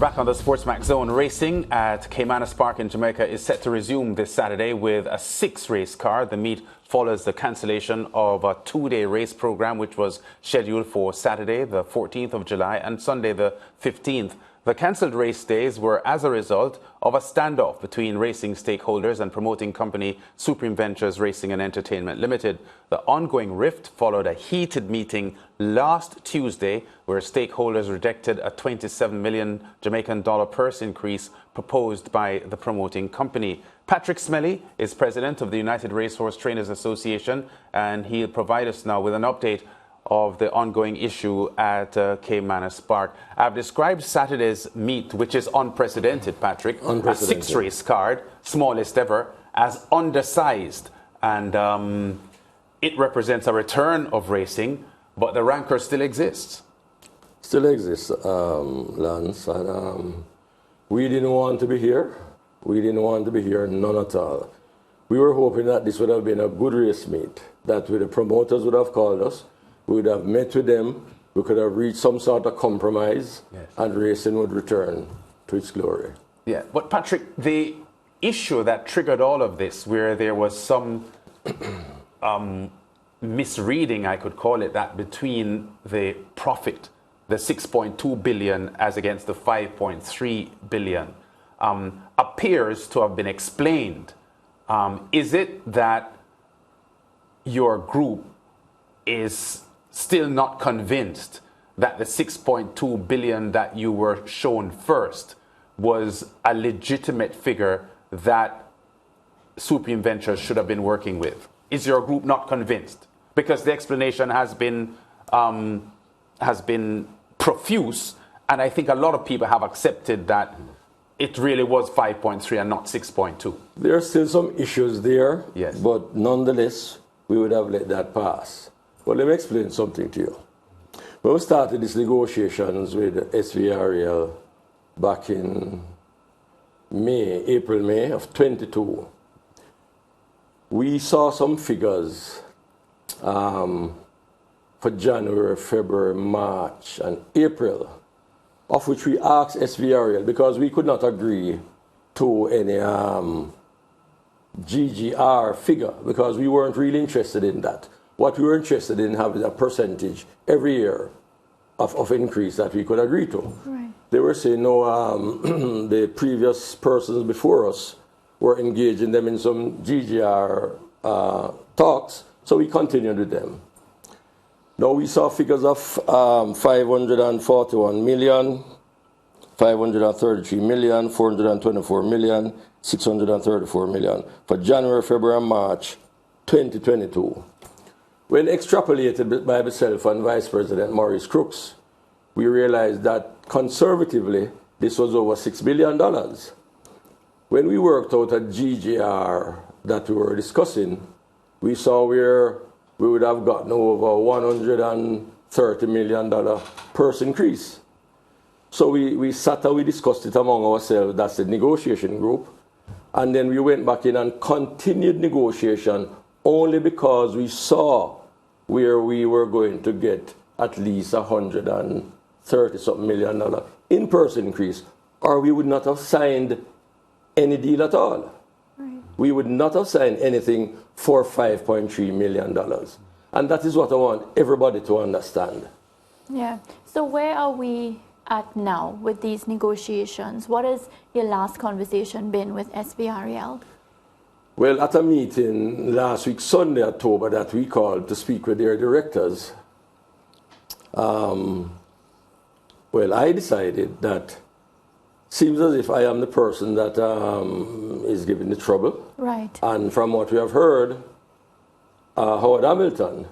back on the SportsMax zone. Racing at Caymanas Park in Jamaica is set to resume this Saturday with a 6-race card. The meet follows the cancellation of a 2-day race program, which was scheduled for Saturday, the 14th of July, and Sunday, the 15th. The cancelled race days were as a result of a standoff between racing stakeholders and promoting company Supreme Ventures Racing and Entertainment Limited. The ongoing rift followed a heated meeting last Tuesday where stakeholders rejected a 27 million Jamaican dollar purse increase proposed by the promoting company. Patrick Smelly is president of the United Racehorse Trainers Association, and he'll provide us now with an update of the ongoing issue at Caymanas Park. I've described Saturday's meet, which is unprecedented, Patrick, a 6-race card, smallest ever, as undersized. And it represents a return of racing, but the rancor still exists. Still exists, Lance. And we didn't want to be here. We didn't want to be here, none at all. We were hoping that this would have been a good race meet, that the promoters would have called us, we would have met with them, we could have reached some sort of compromise, yes, and racing would return to its glory. Yeah, but Patrick, the issue that triggered all of this, where there was some misreading, I could call it that, between the profit, the 6.2 billion as against the 5.3 billion, appears to have been explained. Is it that your group is still not convinced that the 6.2 billion that you were shown first was a legitimate figure that Supreme Ventures should have been working with? Is your group not convinced? Because the explanation has been profuse, and I think a lot of people have accepted that it really was 5.3 and not 6.2. There are still some issues there, yes, but nonetheless, we would have let that pass. But let me explain something to you. When we started these negotiations with SVEREL back in April-May of 22, we saw some figures for January, February, March, and April, of which we asked SVEREL, because we could not agree to any GGR figure, because we weren't really interested in that. What we were interested in having a percentage every year of increase that we could agree to. Right. They were saying, no, the previous persons before us were engaging them in some GGR talks, so we continued with them. Now we saw figures of 541 million, 533 million, 424 million, 634 million for January, February, and March 2022. When extrapolated by myself and Vice President Maurice Crooks, we realized that conservatively, this was over $6 billion. When we worked out a GGR that we were discussing, we saw where we would have gotten over $130 million purse increase. So we sat and we discussed it among ourselves, that's the negotiation group, and then we went back in and continued negotiation only because we saw where we were going to get at least $130-something million in purse increase, or we would not have signed any deal at all. Right. We would not have signed anything for $5.3 million. And that is what I want everybody to understand. Yeah. So where are we at now with these negotiations? What has your last conversation been with SVEREL? Well, at a meeting last week, Sunday, October, that we called to speak with their directors, well, I decided that seems as if I am the person that is giving the trouble. Right. And from what we have heard, Howard Hamilton.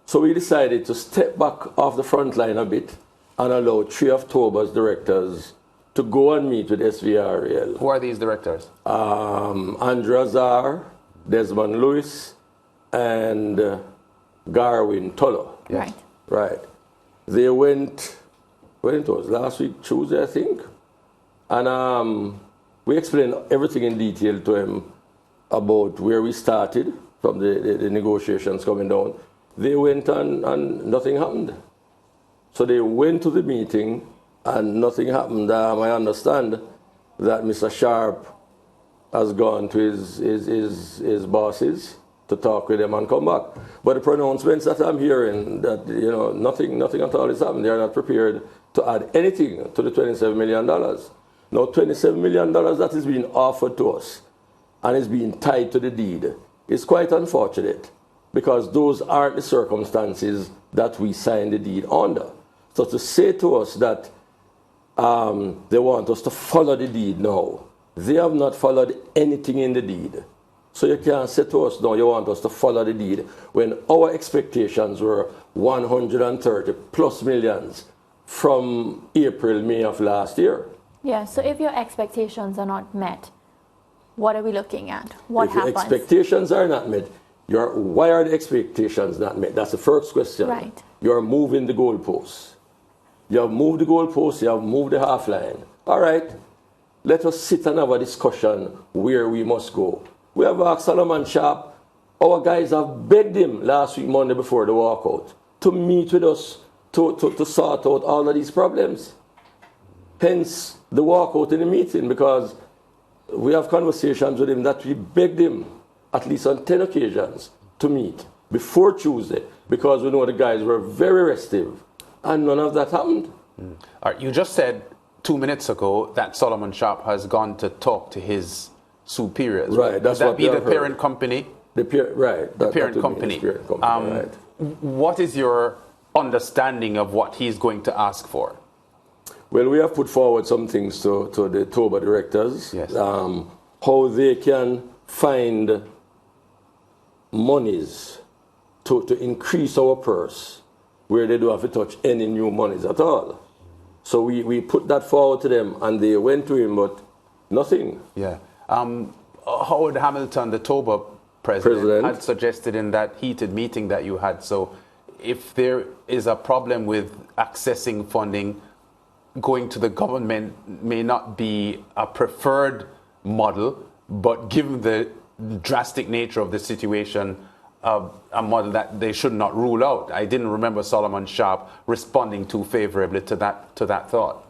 So we decided to step back off the front line a bit and allow 3 of Toba's directors to go and meet with SVEREL. Who are these directors? Andrew Azar, Desmond Lewis, and Garwin Tolo. Yes. Right. Right. They went, when it was last week, Tuesday, I think. And we explained everything in detail to him about where we started from the negotiations coming down. They went and nothing happened. So they went to the meeting and nothing happened. I understand that Mr. Sharp has gone to his bosses to talk with them and come back. But the pronouncements that I'm hearing, that nothing at all is happening. They are not prepared to add anything to the $27 million. Now, $27 million that is being offered to us and is being tied to the deed is quite unfortunate, because those aren't the circumstances that we signed the deed under. So to say to us that they want us to follow the deed now, they have not followed anything in the deed. So you can't say to us, no, you want us to follow the deed, when our expectations were 130 plus millions from April, May of last year. Yeah, so if your expectations are not met, what are we looking at? What happens? If your expectations are not met, why are the expectations not met? That's the first question. Right. You're moving the goalposts. You have moved the goalposts, you have moved the half line. All right, let us sit and have a discussion where we must go. We have asked Solomon Sharp, our guys have begged him last week, Monday, before the walkout, to meet with us to sort out all of these problems. Hence the walkout in the meeting, because we have conversations with him that we begged him at least on 10 occasions to meet before Tuesday, because we know the guys were very restive, and none of that happened. All right, you just said 2 minutes ago that Solomon Sharp has gone to talk to his superiors. Right, that's Would that what be we the have heard. parent company? Right. The parent company. Right. What is your understanding of what he's going to ask for? Well, we have put forward some things to the TOBA directors, yes. How they can find monies to increase our purse where they don't have to touch any new monies at all. So we put that forward to them, and they went to him, but nothing. Yeah. Howard Hamilton, the TOBA president, had suggested in that heated meeting that you had, so if there is a problem with accessing funding, going to the government may not be a preferred model, but given the drastic nature of the situation, a model that they should not rule out. I didn't remember Solomon Sharp responding too favorably to that thought.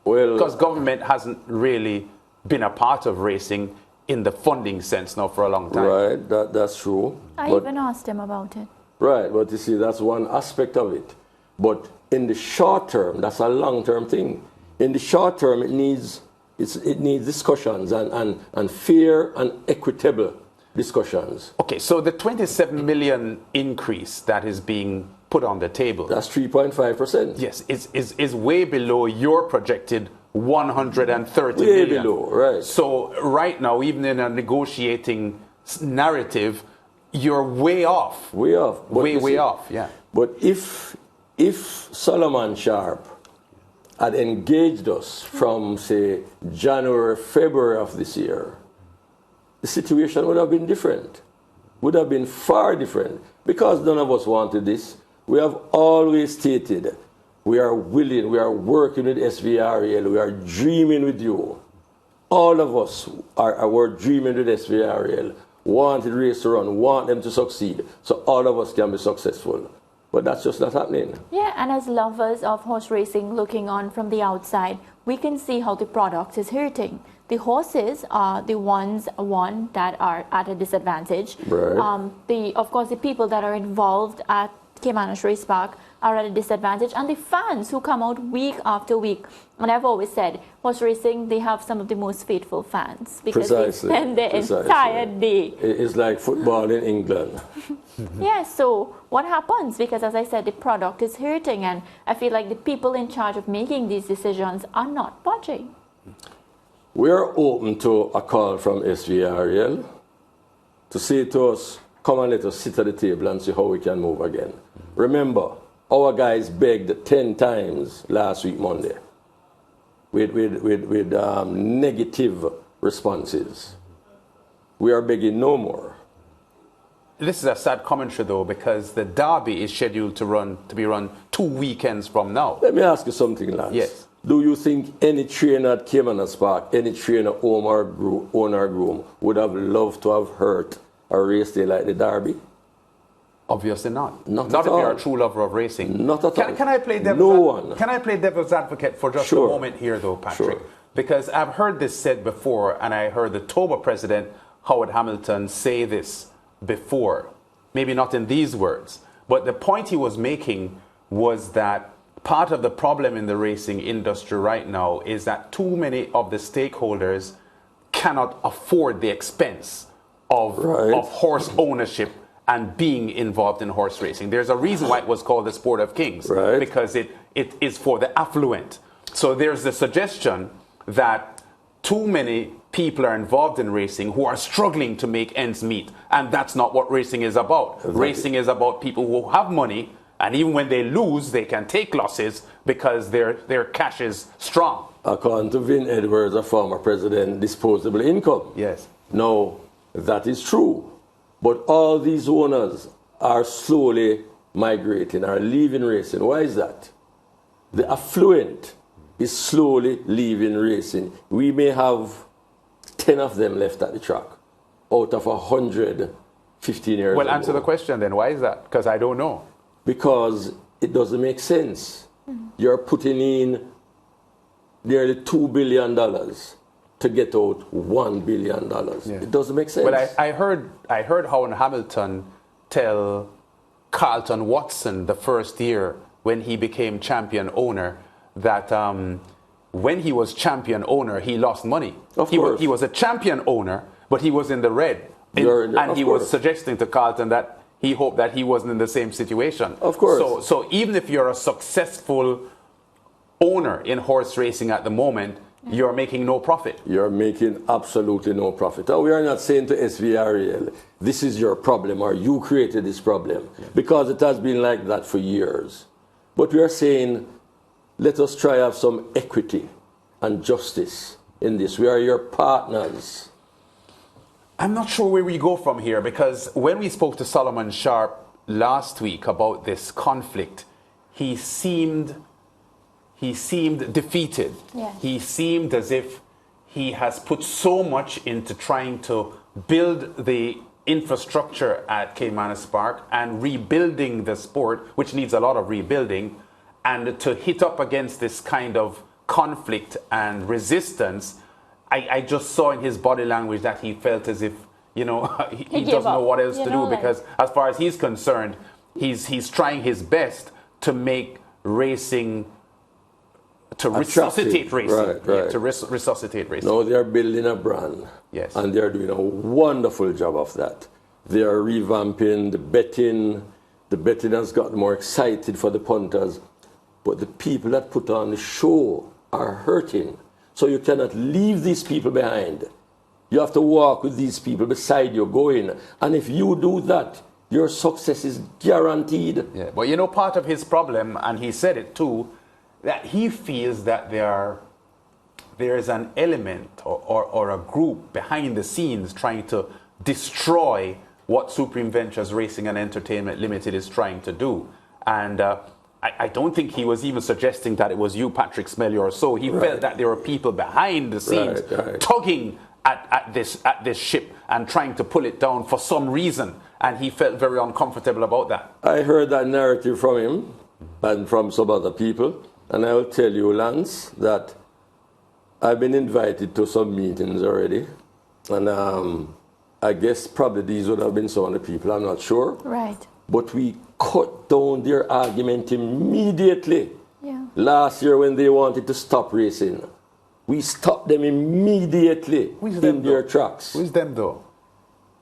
Well, because government hasn't really been a part of racing in the funding sense now for a long time. Right, that's true. I even asked him about it. Right, but you see, that's one aspect of it. But in the short term, that's a long-term thing. In the short term, it needs discussions and fair and equitable discussions. Okay, so the 27 million increase that is being put on the table. That's 3.5%. Yes, is way below your projected 130 way million. Below, right. So right now, even in a negotiating narrative, you're way off. Way off. Way off, yeah. But if Solomon Sharp had engaged us from, say, January, February of this year, the situation would have been different. Would have been far different. Because none of us wanted this, we have always stated we are willing, we are working with SVEREL, we are dreaming with you. All of us were dreaming with SVEREL, wanted race to run, want them to succeed, so all of us can be successful. But that's just not happening. Yeah, and as lovers of horse racing looking on from the outside, we can see how the product is hurting. The horses are the ones that are at a disadvantage. Right. Of course, the people that are involved at Caymanas Race Park are at a disadvantage, and the fans who come out week after week. And I've always said, horse racing, they have some of the most faithful fans because they spend their entire day. It's like football in England. Yeah, so what happens? Because as I said, the product is hurting, and I feel like the people in charge of making these decisions are not budging. We are open to a call from SVEREL to say to us, come and let us sit at the table and see how we can move again. Remember, our guys begged 10 times last week, Monday, with negative responses. We are begging no more. This is a sad commentary, though, because the Derby is scheduled to be run 2 weekends from now. Let me ask you something, Lance. Yes. Do you think any trainer at Caymanas Park, any trainer owner groom, would have loved to have hurt a race day like the Derby? Obviously not. Not Not at if you're a all. true lover of racing. Not at all. Can I play devil's No one. Can I play devil's advocate for just Sure. a moment here, though, Patrick? Sure. Because I've heard this said before, and I heard the TOBA president, Howard Hamilton, say this before. Maybe not in these words, but the point he was making was that part of the problem in the racing industry right now is that too many of the stakeholders cannot afford the expense of horse ownership and being involved in horse racing. There's a reason why it was called the sport of kings, because it is for the affluent. So there's the suggestion that too many people are involved in racing who are struggling to make ends meet, and that's not what racing is about. Exactly. Racing is about people who have money, and even when they lose, they can take losses because their cash is strong. According to Vin Edwards, a former president, disposable income. Yes. No, that is true. But all these owners are slowly migrating, are leaving racing. Why is that? The affluent is slowly leaving racing. We may have 10 of them left at the track out of 115 years Well, ago. answer the question then. Why is that? Because I don't know. Because it doesn't make sense. You're putting in nearly $2 billion to get out $1 billion. Yeah. It doesn't make sense. Well, I heard Howard Hamilton tell Carlton Watson the first year when he became champion owner that when he was champion owner, he lost money. Of course. He was a champion owner, but he was in the red. And he was suggesting to Carlton that he hoped that he wasn't in the same situation. Of course. So even if you're a successful owner in horse racing at the moment, you're making no profit. You're making absolutely no profit. And we are not saying to SVEREL, this is your problem or you created this problem, because it has been like that for years. But we are saying, let us try have some equity and justice in this. We are your partners. I'm not sure where we go from here, because when we spoke to Solomon Sharp last week about this conflict, he seemed defeated. Yeah. He seemed as if he has put so much into trying to build the infrastructure at Caymanas Park and rebuilding the sport, which needs a lot of rebuilding, and to hit up against this kind of conflict and resistance. I just saw in his body language that he felt as if, he doesn't know what else to do, because as far as he's concerned, he's trying his best to make racing, to resuscitate racing. Right. To resuscitate racing. No, they are building a brand. Yes. And they are doing a wonderful job of that. They are revamping the betting. The betting has gotten more excited for the punters. But the people that put on the show are hurting. So you cannot leave these people behind. You have to walk with these people beside you going. And if you do that, your success is guaranteed. Yeah. But part of his problem, and he said it too, that he feels that there's an element or a group behind the scenes trying to destroy what Supreme Ventures Racing and Entertainment Limited is trying to do. And I don't think he was even suggesting that it was you, Patrick Smelly, or so. He felt that there were people behind the scenes tugging at this ship and trying to pull it down for some reason. And he felt very uncomfortable about that. I heard that narrative from him and from some other people. And I will tell you, Lance, that I've been invited to some meetings already. And I guess probably these would have been some of the people, I'm not sure. Right. But we cut down their argument immediately. Yeah. Last year when they wanted to stop racing, we stopped them immediately in their tracks. Who's them though?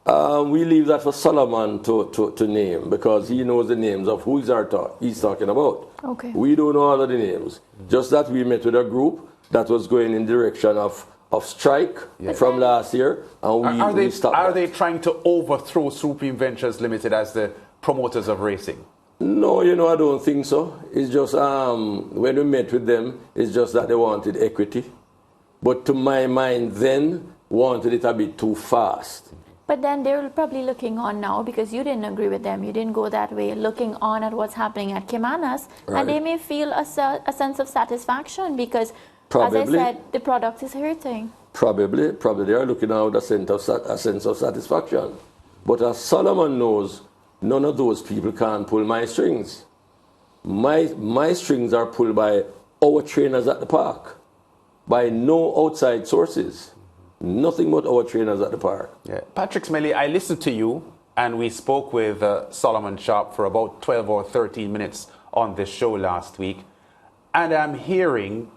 We leave that for Solomon to name, because he knows the names of who he's talking about. Okay. We don't know all of the names. Just that we met with a group that was going in direction of strike from last year, and we stopped Are that. they trying to overthrow Supreme Ventures Limited as the promoters of racing? No, I don't think so. It's just when we met with them, it's just that they wanted equity. But to my mind then, wanted it a bit too fast. But then they're probably looking on now, because you didn't agree with them. You didn't go that way, looking on at what's happening at Caymanas. Right. And they may feel a sense of satisfaction because, Probably. as I said, the product is hurting. Probably they are looking out a sense of satisfaction. But as Solomon knows, none of those people can pull my strings. My strings are pulled by our trainers at the park, by no outside sources. Nothing but our trainers at the park. Yeah. Patrick Smelly, I listened to you, and we spoke with Solomon Sharp for about 12 or 13 minutes on this show last week, and I'm hearing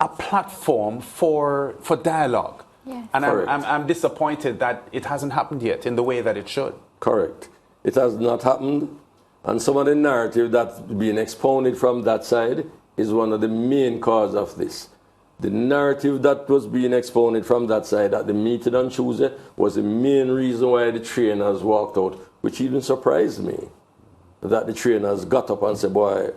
a platform for dialogue. Yes. And I'm disappointed that it hasn't happened yet in the way that it should. Correct. It has not happened, and some of the narrative that's being expounded from that side is one of the main cause of this. The narrative that was being expounded from that side at the meeting on Tuesday was the main reason why the trainers walked out, which even surprised me, that the trainers got up and said, boy,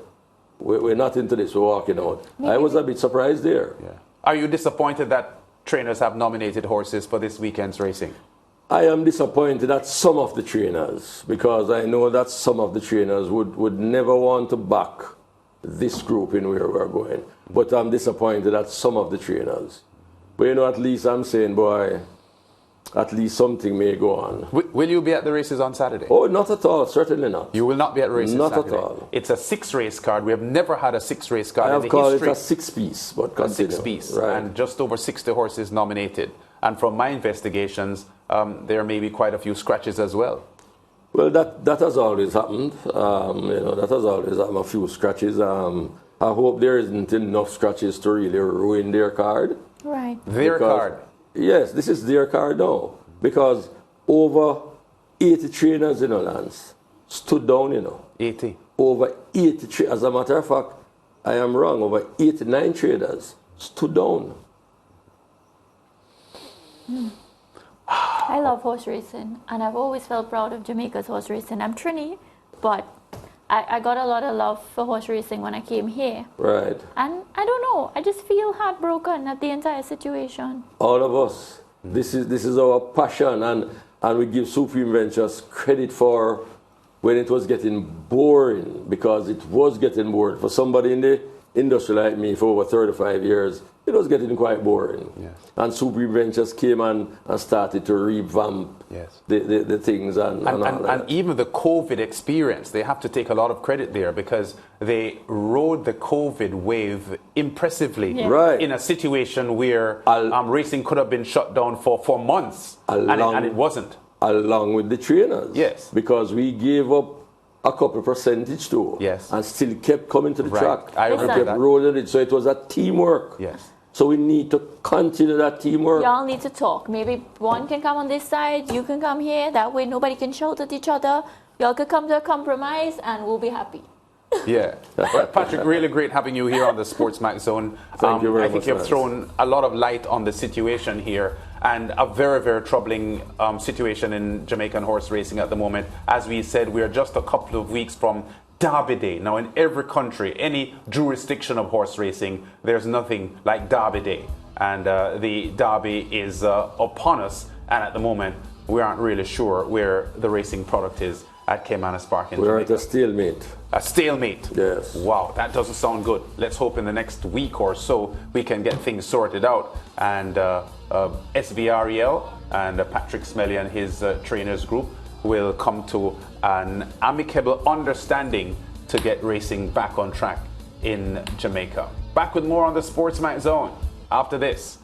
we're not into this, we're walking out. I was a bit surprised there. Yeah. Are you disappointed that trainers have nominated horses for this weekend's racing? I am disappointed at some of the trainers, because I know that some of the trainers would never want to back this group in where we're going. But I'm disappointed at some of the trainers. But you know, at least I'm saying, boy, at least something may go on. Will you be at the races on Saturday? Oh, not at all. Certainly not. You will not be at the races Not Saturday. at all. It's a 6-race card. We have never had a 6-race card I in have the called history. it a 6-piece, but A continue. 6-piece, Right. and just over 60 horses nominated. And from my investigations, there may be quite a few scratches as well. Well, that has always happened. That has always happened, a few scratches. I hope there isn't enough scratches to really ruin their card. Right. Their card. Yes, this is their card now. Because over 80 trainers, Lance, stood down, 80. Over 80, as a matter of fact, I am wrong, over 89 traders stood down. I love horse racing, and I've always felt proud of Jamaica's horse racing. I'm Trini, but I got a lot of love for horse racing when I came here. Right. And I don't know, I just feel heartbroken at the entire situation. All of us. This is our passion, and we give Supreme Ventures credit for when it was getting boring, because it was getting boring. For somebody in the industry like me for over 35 years, it was getting quite boring. Yes. And Supreme Ventures came and started to revamp Yes. the things and all And that. even the COVID experience, they have to take a lot of credit there, because they rode the COVID wave impressively Yeah. Right. in a situation where racing could have been shut down for months, and it wasn't. Along with the trainers. Yes. Because we gave up a couple percentage too. Yes. And still kept coming to the Right. track. I and remember kept that. rolling it. So it was a teamwork. Yes. So we need to continue that teamwork. Y'all need to talk. Maybe one can come on this side, you can come here. That way nobody can shout at each other. Y'all could come to a compromise and we'll be happy. Yeah. Well, Patrick, really great having you here on the SportsMax Zone. Thank you very I much, think you've Lance. thrown a lot of light on the situation here, and a very, very troubling situation in Jamaican horse racing at the moment. As we said, we are just a couple of weeks from Derby Day. Now, in every country, any jurisdiction of horse racing, there's nothing like Derby Day. And the Derby is upon us, and at the moment, we aren't really sure where the racing product is at Caymanas Park in We're at Jamaica. a stalemate. A stalemate. Yes. Wow, that doesn't sound good. Let's hope in the next week or so we can get things sorted out. And SVEREL and Patrick Smelly and his trainers group will come to an amicable understanding to get racing back on track in Jamaica. Back with more on the SportsMax Zone after this.